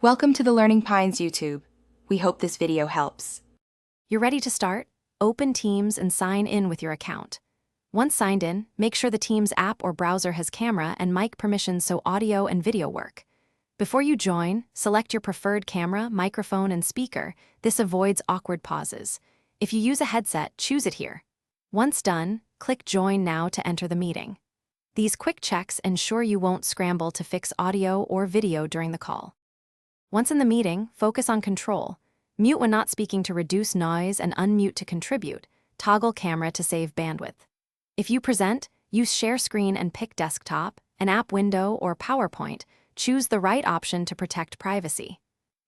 Welcome to the Learning Pines YouTube. We hope this video helps. You're ready to start? Open Teams and sign in with your account. Once signed in, make sure the Teams app or browser has camera and mic permissions so audio and video work. Before you join, select your preferred camera, microphone, and speaker. This avoids awkward pauses. If you use a headset, choose it here. Once done, click Join Now to enter the meeting. These quick checks ensure you won't scramble to fix audio or video during the call. Once in the meeting, focus on control. Mute when not speaking to reduce noise and unmute to contribute. Toggle camera to save bandwidth. If you present, use share screen and pick desktop, an app window, or PowerPoint. Choose the right option to protect privacy.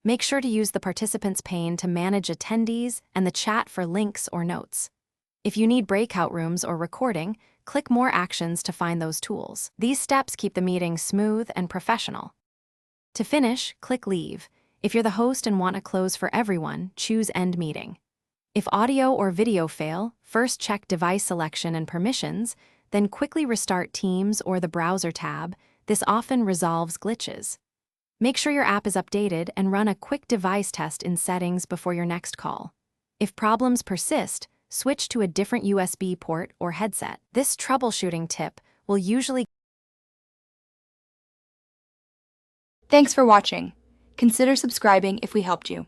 Make sure to use the participants pane to manage attendees and the chat for links or notes. If you need breakout rooms or recording, click More Actions to find those tools. These steps keep the meeting smooth and professional. To finish, click Leave. If you're the host and want a close for everyone, choose End Meeting. If audio or video fail, first check device selection and permissions, then quickly restart Teams or the browser tab. This often resolves glitches. Make sure your app is updated and run a quick device test in settings before your next call. If problems persist, switch to a different USB port or headset. This troubleshooting tip will usually. Thanks for watching. Consider subscribing if we helped you.